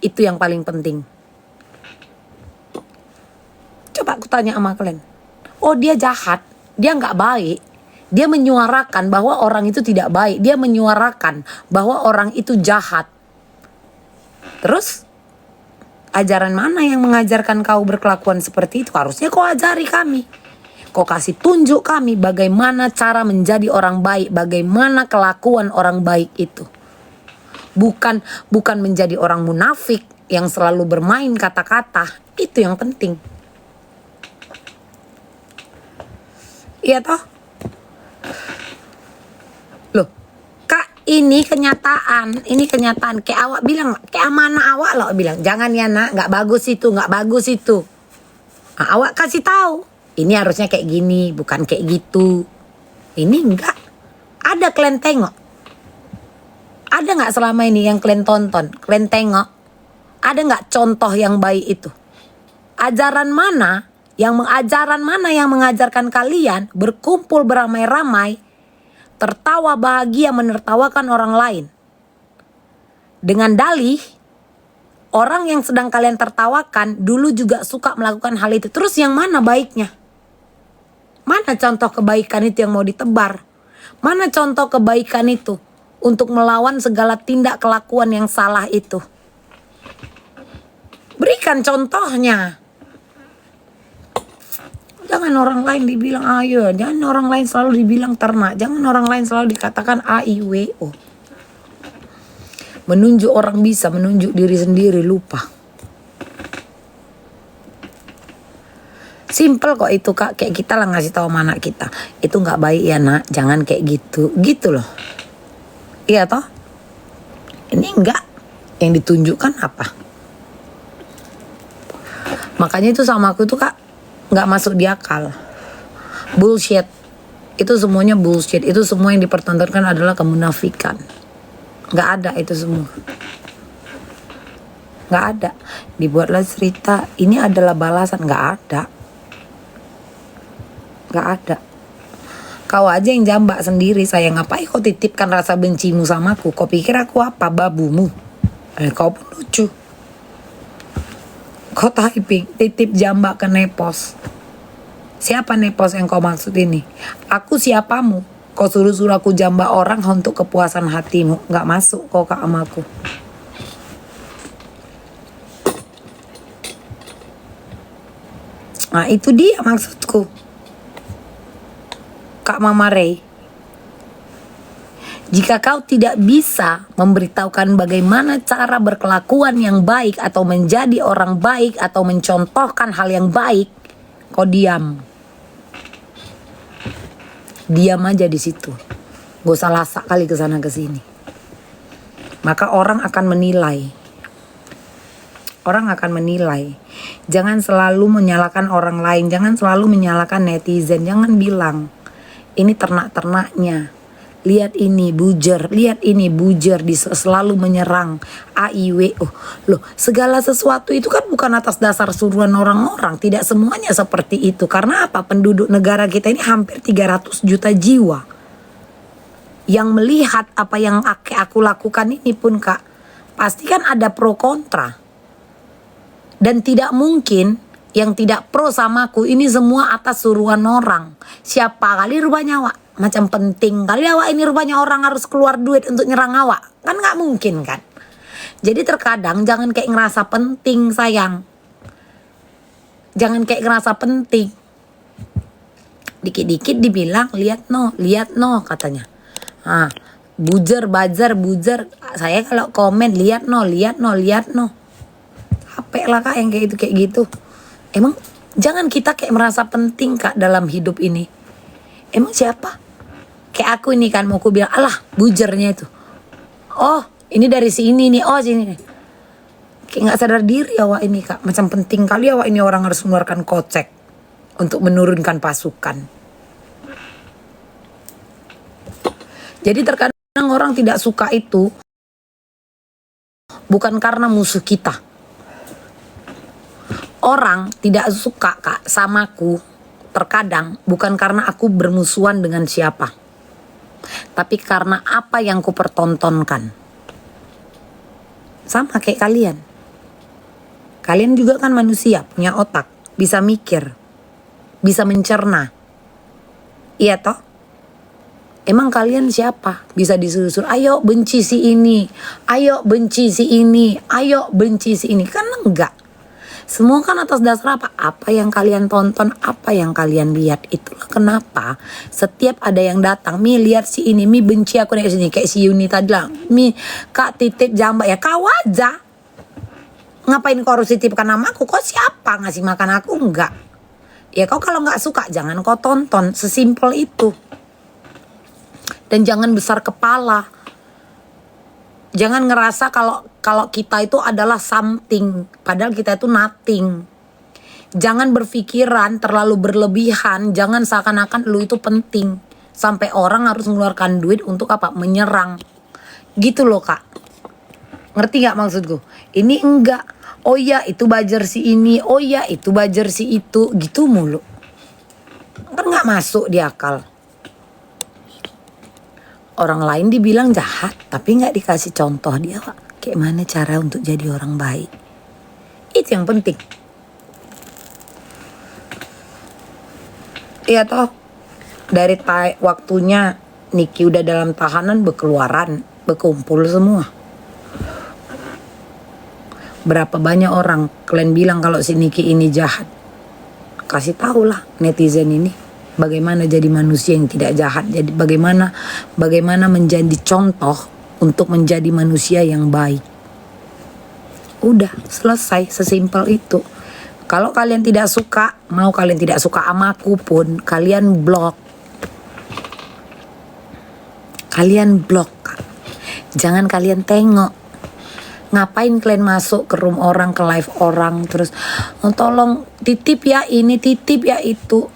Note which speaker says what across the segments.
Speaker 1: Itu yang paling penting. Coba aku tanya sama kalian. Oh, dia jahat, dia nggak baik. Dia menyuarakan bahwa orang itu tidak baik. Dia menyuarakan bahwa orang itu jahat. Terus, ajaran mana yang mengajarkan kau berkelakuan seperti itu? Harusnya kau ajari kami. Kau kasih tunjuk kami bagaimana cara menjadi orang baik. Bagaimana kelakuan orang baik itu. Bukan menjadi orang munafik yang selalu bermain kata-kata. Itu yang penting. Iya toh? Loh, Kak, ini kenyataan. Kayak awak bilang, kayak amanah awak loh bilang, jangan ya nak, nggak bagus itu. Nah, awak kasih tahu, ini harusnya kayak gini, bukan kayak gitu. Ini enggak. Ada kalian tengok. Ada nggak selama ini yang kalian tonton, kalian tengok? Ada nggak contoh yang baik itu? Ajaran mana yang mengajarkan kalian berkumpul beramai-ramai, tertawa bahagia menertawakan orang lain. Dengan dalih, orang yang sedang kalian tertawakan dulu juga suka melakukan hal itu. Terus yang mana baiknya? Mana contoh kebaikan itu yang mau ditebar? Mana contoh kebaikan itu untuk melawan segala tindak kelakuan yang salah itu? Berikan contohnya. Jangan orang lain dibilang ayo, jangan orang lain selalu dibilang ternak, jangan orang lain selalu dikatakan AIWO. Menunjuk orang bisa, menunjuk diri sendiri lupa. Simple kok itu Kak, kayak kita lah ngasih tahu sama anak kita. Itu nggak baik ya nak, jangan kayak gitu, gitu loh. Iya toh? Ini enggak, yang ditunjukkan apa? Makanya itu sama aku tuh Kak, nggak masuk di akal. Bullshit. Itu semuanya bullshit. Itu semua yang dipertontonkan adalah kemunafikan. Nggak ada itu semua. Nggak ada. Dibuatlah cerita, ini adalah balasan. Nggak ada. Nggak ada. Kau aja yang jambak sendiri. Saya ngapain kau titipkan rasa bencimu sama aku? Kau pikir aku apa? Babumu? Kau pun lucu. Kau typing, titip jambak ke Nepos. Siapa Nepos yang kau maksud ini? Aku siapamu? Kau suruh-suruh aku jambak orang untuk kepuasan hatimu. Gak masuk kau Kak sama aku. Nah itu dia maksudku. Kak Mama Ray. Jika kau tidak bisa memberitahukan bagaimana cara berkelakuan yang baik atau menjadi orang baik atau mencontohkan hal yang baik, kau diam. Diam aja di situ. Gak usah lasak kali kesana kesini. Maka orang akan menilai. Orang akan menilai. Jangan selalu menyalahkan orang lain. Jangan selalu menyalahkan netizen. Jangan bilang, ini ternak-ternaknya. Lihat ini bujer, selalu menyerang AIWO. Loh, segala sesuatu itu kan bukan atas dasar suruhan orang-orang. Tidak semuanya seperti itu. Karena apa? Penduduk negara kita ini hampir 300 juta jiwa. Yang melihat apa yang aku lakukan ini pun Kak, pasti kan ada pro kontra. Dan tidak mungkin yang tidak pro sama aku ini semua atas suruhan orang. Siapa kali rupanya awak? Macam penting kali awak ini rupanya orang harus keluar duit untuk nyerang awak. Kan gak mungkin kan. Jadi terkadang jangan kayak ngerasa penting sayang. Jangan kayak ngerasa penting. Dikit-dikit dibilang lihat no katanya. Bujer. Saya kalau komen lihat no. Capek lah Kak yang kayak gitu. Emang jangan kita kayak merasa penting Kak dalam hidup ini. Emang siapa? Kayak aku ini kan mau aku bilang, alah bujernya itu. Oh ini dari sini nih, oh sini nih. Kayak gak sadar diri awak ini Kak. Macam penting kali awak ini orang harus mengeluarkan kocek untuk menurunkan pasukan. Jadi terkadang orang tidak suka itu bukan karena musuh kita. Orang tidak suka Kak samaku terkadang bukan karena aku bermusuhan dengan siapa. Tapi karena apa yang ku pertontonkan. Sama kayak kalian. Kalian juga kan manusia, punya otak, bisa mikir, bisa mencerna. Iya toh? Emang kalian siapa? Bisa disuruh, ayo benci si ini, ayo benci si ini, ayo benci si ini. Kan enggak. Semua kan atas dasar apa? Apa yang kalian tonton, apa yang kalian lihat. Itulah kenapa setiap ada yang datang, Mi lihat si ini, Mi benci aku dari sini. Kayak si Yuni tadi lah, Mi Kak titip jambak ya, kau aja. Ngapain kau harus titipkan nama aku? Kau siapa ngasih makan aku? Enggak. Ya kau kalau nggak suka jangan kau tonton, sesimpel itu. Dan jangan besar kepala. Jangan ngerasa kalau kita itu adalah something, padahal kita itu nothing. Jangan berpikiran terlalu berlebihan, jangan seakan-akan lu itu penting. Sampai orang harus mengeluarkan duit untuk apa? Menyerang. Gitu loh Kak. Ngerti gak maksudku? Ini enggak. Oh ya itu buzzer si ini, oh ya itu buzzer si itu. Gitu mulu. Kan gak masuk di akal. Orang lain dibilang jahat, tapi nggak dikasih contoh dia, Pak. Kayak mana cara untuk jadi orang baik. Itu yang penting. Iya toh, dari waktunya Niki udah dalam tahanan berkeluaran, berkumpul semua. Berapa banyak orang kalian bilang kalau si Niki ini jahat. Kasih tahu lah netizen ini. Bagaimana jadi manusia yang tidak jahat. Jadi bagaimana menjadi contoh untuk menjadi manusia yang baik. Udah selesai, sesimpel itu. Kalau kalian tidak suka, mau kalian tidak suka sama aku pun, kalian blok. Kalian blok. Jangan kalian tengok. Ngapain kalian masuk ke room orang, ke live orang, terus oh, tolong titip ya ini, titip ya itu.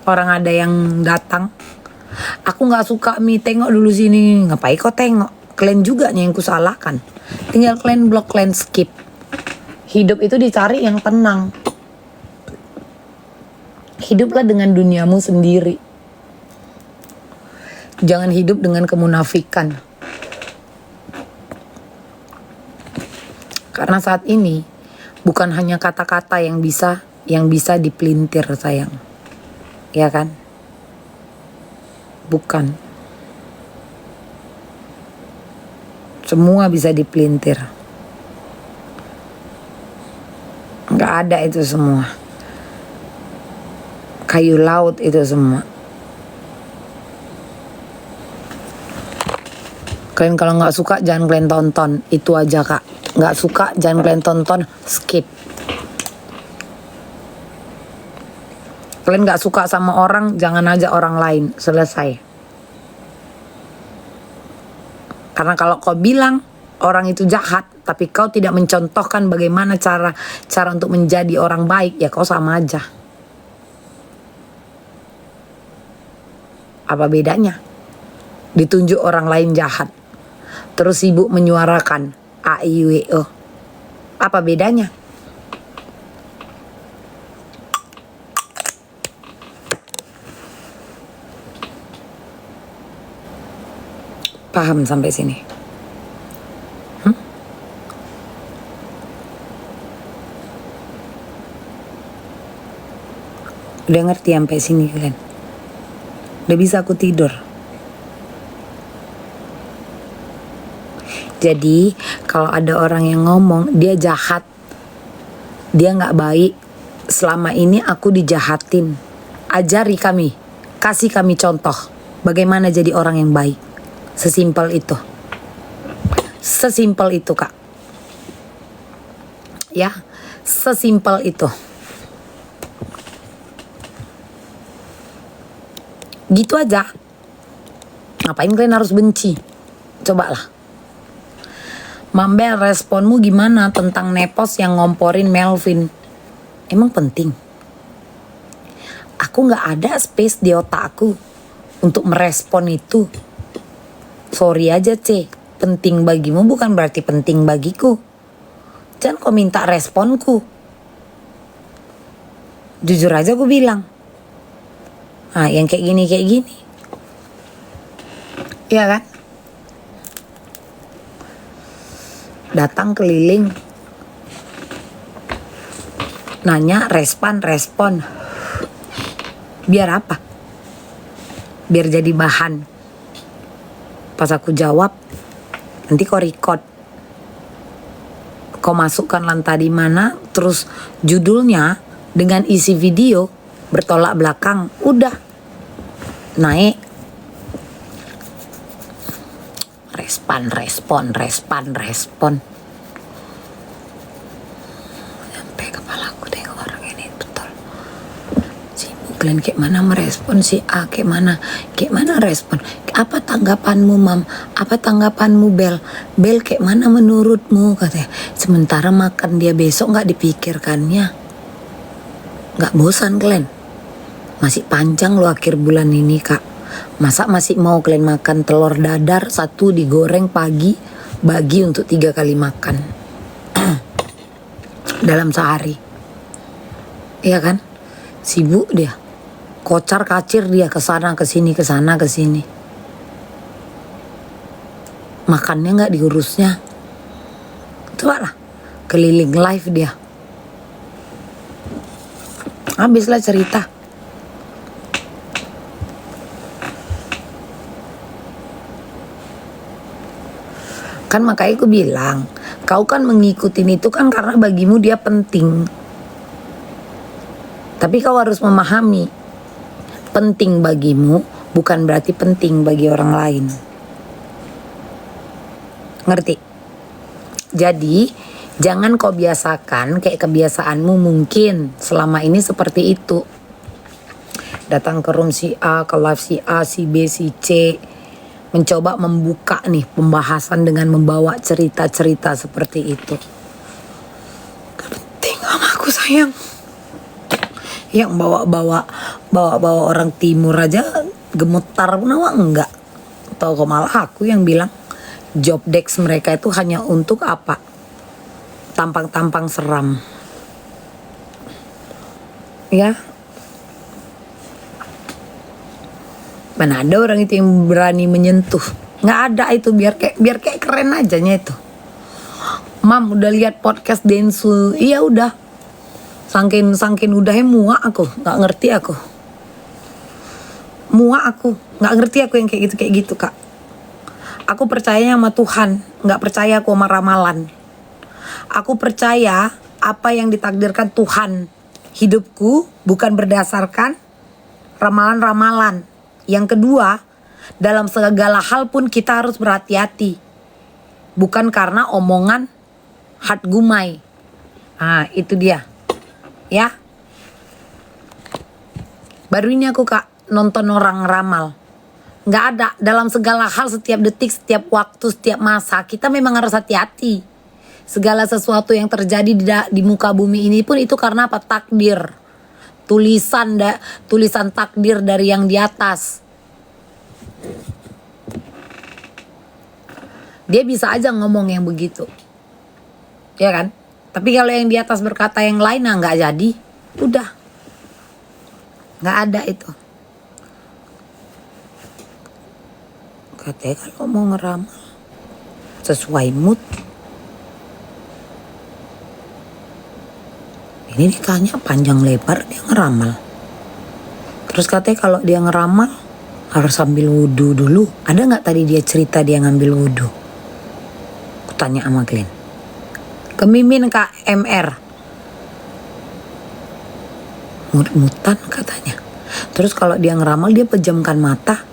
Speaker 1: Orang ada yang datang, aku nggak suka Mi, tengok dulu sini. Ngapain kau tengok? Kalian juga nih yang kusalahkan. Tinggal kalian blok, kalian skip. Hidup itu dicari yang tenang. Hiduplah dengan duniamu sendiri. Jangan hidup dengan kemunafikan. Karena saat ini bukan hanya kata-kata yang bisa dipelintir sayang. Ya kan? Bukan. Semua bisa dipelintir. Nggak ada itu semua. Kayu laut itu semua. Kalian kalau nggak suka jangan kalian tonton. Itu aja Kak. Nggak suka jangan kalian tonton. Skip. Kalian gak suka sama orang, jangan ajak orang lain. Selesai. Karena kalau kau bilang orang itu jahat, tapi kau tidak mencontohkan bagaimana cara untuk menjadi orang baik, ya kau sama aja. Apa bedanya? Ditunjuk orang lain jahat, terus sibuk menyuarakan AIWO. Apa bedanya? Paham sampai sini? Udah ngerti sampai sini kalian? Udah bisa aku tidur. Jadi kalau ada orang yang ngomong dia jahat, dia gak baik, selama ini aku dijahatin, ajari kami, kasih kami contoh bagaimana jadi orang yang baik. Sesimpel itu. Sesimpel itu Kak. Ya, sesimpel itu. Gitu aja. Ngapain kalian harus benci? Cobalah. Mambel, responmu gimana tentang Nepos yang ngomporin Melvin? Emang penting? Aku gak ada space di otakku untuk merespon itu. Sorry aja C, penting bagimu bukan berarti penting bagiku. Jangan kau minta responku. Jujur aja aku bilang. Nah yang kayak gini. Iya kan? Datang keliling nanya, respon. Biar apa? Biar jadi bahan. Pas aku jawab, nanti kau record, kau masukkan lantai di mana, terus judulnya dengan isi video bertolak belakang, udah naik. Respon. Sampai kepalaku tengok orang ini betul. Si Glenn kayak mana merespon, si A kayak mana respon. Apa tanggapanmu Mam? Apa tanggapanmu Bel? Bel kayak mana menurutmu, katanya. Sementara makan dia besok nggak dipikirkannya. Nggak bosan Glenn? Masih panjang loh akhir bulan ini Kak. Masa masih mau kalian makan telur dadar 1 digoreng pagi, bagi untuk 3 kali makan dalam sehari. Iya kan? Sibuk dia, kocar kacir dia, kesana kesini, kesana kesini. Makannya nggak diurusnya. Coba lah, keliling live dia. Habislah cerita. Kan makanya aku bilang, kau kan mengikutin itu kan karena bagimu dia penting. Tapi kau harus memahami, penting bagimu bukan berarti penting bagi orang lain. Ngerti? Jadi, jangan kau biasakan kayak kebiasaanmu mungkin selama ini seperti itu. Datang ke room si A, ke live si A, si B, si C. Mencoba membuka nih pembahasan dengan membawa cerita-cerita seperti itu. Gak penting sama aku sayang. Yang bawa-bawa orang timur aja gemetar pun enggak. Tahu kok malah aku yang bilang job desk mereka itu hanya untuk apa? Tampang-tampang seram. Ya. Mana ada orang itu yang berani menyentuh? Nggak ada itu, biar kayak keren ajanya itu. Mam udah lihat podcast Densu? Iya udah. Sangkin udahnya muak aku, nggak ngerti aku. Nggak ngerti aku yang kayak gitu Kak. Aku percayanya sama Tuhan, nggak percaya aku sama ramalan. Aku percaya apa yang ditakdirkan Tuhan. Hidupku bukan berdasarkan ramalan-ramalan. Yang kedua, dalam segala hal pun kita harus berhati-hati. Bukan karena omongan hat gumai. Ah, itu dia. Ya. Baru ini aku Kak nonton orang ramal. Nggak ada, dalam segala hal, setiap detik, setiap waktu, setiap masa kita memang harus hati-hati. Segala sesuatu yang terjadi di muka bumi ini pun itu karena apa? Takdir. Tulisan takdir dari yang di atas. Dia bisa aja ngomong yang begitu, ya kan? Tapi kalau yang di atas berkata yang lain, nah nggak jadi. Udah, nggak ada itu. Katanya kalau mau ngeramal sesuai mood. Ini ditanya panjang lebar dia ngeramal. Terus katanya kalau dia ngeramal harus ambil wudhu dulu. Ada nggak tadi dia cerita dia ngambil wudhu? Kutanya sama Glenn. Kemimin Kak MR. Mut-mutan katanya. Terus kalau dia ngeramal dia pejamkan mata.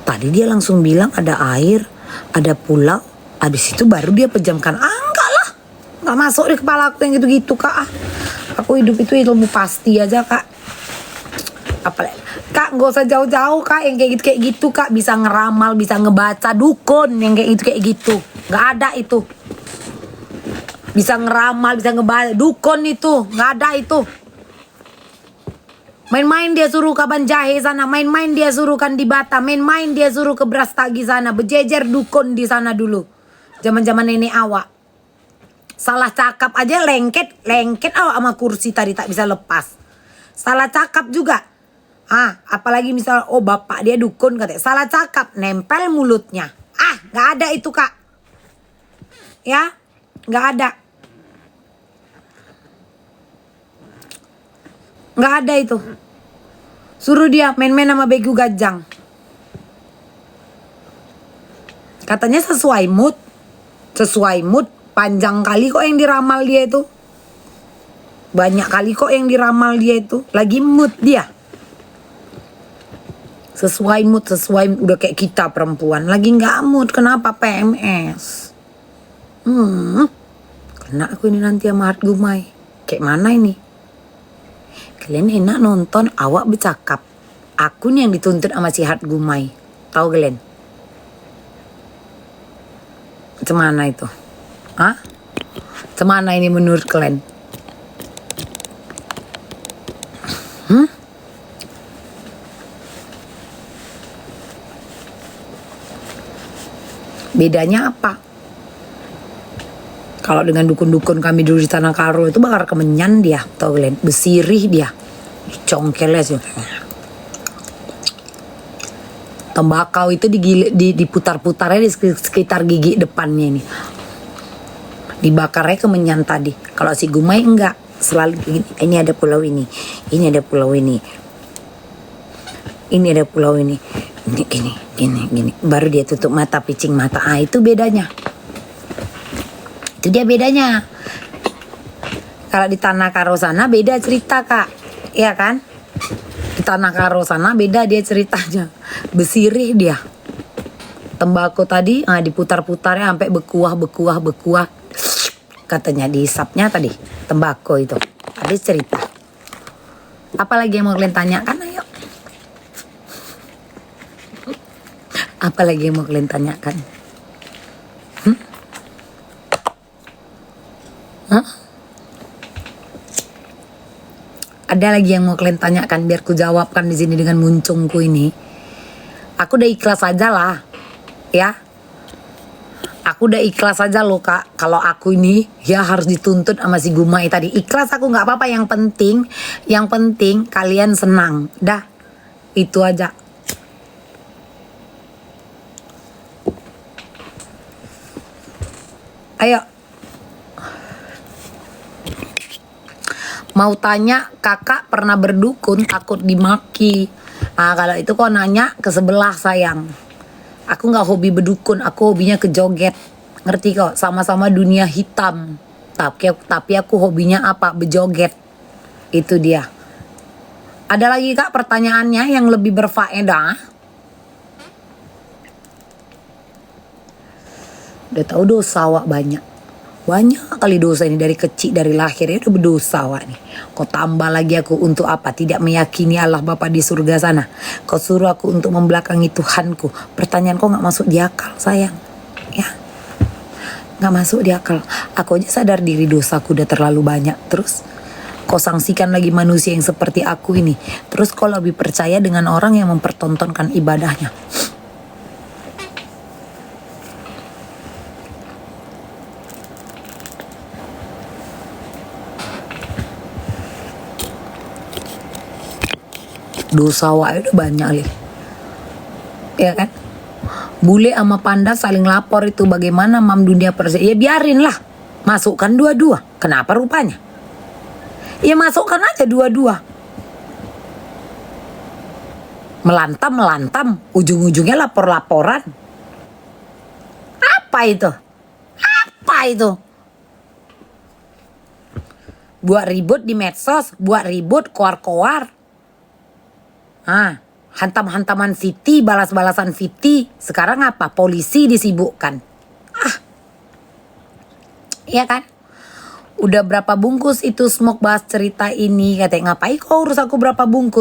Speaker 1: Tadi dia langsung bilang ada air, ada pulau. Habis itu baru dia pejamkan. Enggak lah. Nggak masuk di kepala aku yang gitu-gitu Kak. Aku hidup itu ilmu pasti aja Kak. Apalagi Kak gak usah jauh-jauh Kak yang kayak gitu Kak. Bisa ngeramal, bisa ngebaca dukun yang kayak gitu. Gak ada itu. Bisa ngeramal, bisa ngebaca dukun itu. Gak ada itu. Main-main dia suruh ke Banjahe sana. Main-main dia suruh kan di Batam. Main-main dia suruh ke Brastagi sana. Berjejer dukun di sana dulu. Zaman-zaman nenek awak. Salah cakap aja lengket awak sama kursi tadi tak bisa lepas. Salah cakap juga. Apalagi misal bapak dia dukun katanya. Salah cakap nempel mulutnya. Gak ada itu Kak. Ya, gak ada. Nggak ada itu. Suruh dia main-main sama begu gajang. Katanya sesuai mood. Sesuai mood. Panjang kali kok yang diramal dia itu. Banyak kali kok yang diramal dia itu. Lagi mood dia. Sesuai mood. Udah kayak kita perempuan. Lagi gak mood. Kenapa? PMS. Kena aku ini nanti sama Hart Gumai. Kayak mana ini? Kalian enak nonton awak bercakap. Aku nih yang dituntut sama si Hart Gumai. Tahu kalian? Cemana itu? Hah? Cemana ini menurut kalian? Bedanya apa? Kalau dengan dukun-dukun kami dulu di Tanah Karo itu bakal kemenyan dia, tau kalian? Besirih dia, congkelnya sih. Tembakau itu diputar-putarnya di sekitar gigi depannya ini. Dibakarnya kemenyan tadi. Kalau si Gumai enggak, selalu gini. Ini ada pulau ini, ini ada pulau ini, ini ada pulau ini. Gini. Baru dia tutup mata, picing mata. Ah, itu bedanya. Itu dia bedanya. Kalau di Tanah Karo sana beda cerita, Kak. Iya kan? Di Tanah Karo sana beda dia ceritanya. Besirih dia. Tembakau tadi diputar-putarnya sampai bekuah. Katanya dihisapnya tadi tembakau itu. Habis cerita. Apalagi yang mau kalian tanyakan? Ayo. Apalagi yang mau kalian tanyakan? Ada lagi yang mau kalian tanyakan biar ku jawabkan di sini dengan muncungku ini. Aku udah ikhlas aja lah, ya. Aku udah ikhlas aja loh, Kak. Kalau aku ini ya harus dituntut sama si Gumai tadi. Ikhlas aku nggak apa-apa. Yang penting kalian senang. Dah, itu aja. Ayo. Mau tanya, kakak pernah berdukun takut dimaki. Nah, kalau itu kok nanya ke sebelah sayang. Aku gak hobi berdukun, aku hobinya ke joget. Ngerti kok, sama-sama dunia hitam. Tapi aku hobinya apa? Bejoget. Itu dia. Ada lagi kak pertanyaannya yang lebih berfaedah? Udah tahu dosa wak banyak. Banyak kali dosa ini dari kecil, dari lahir ya udah berdosa wak nih. Kau tambah lagi aku untuk apa? Tidak meyakini Allah Bapa di surga sana. Kau suruh aku untuk membelakangi Tuhanku. Pertanyaan kau gak masuk di akal sayang. Ya, gak masuk di akal. Aku aja sadar diri dosaku udah terlalu banyak. Terus kau sanksikan lagi manusia yang seperti aku ini. Terus kau lebih percaya dengan orang yang mempertontonkan ibadahnya. Dosa wae udah banyak nih. Ya kan? Bule sama panda saling lapor itu bagaimana mam dunia persia. Ya biarin lah. Masukkan dua-dua. Kenapa rupanya? Ya masukkan aja dua-dua. Melantam. Ujung-ujungnya lapor-laporan. Apa itu? Buat ribut di medsos. Buat ribut koar-koar. Hantam-hantaman Viti, balas-balasan Viti. Sekarang apa? Polisi disibukkan. Iya kan? Udah berapa bungkus itu Smoke bahas cerita ini. Katanya ngapain kau urus aku berapa bungkus?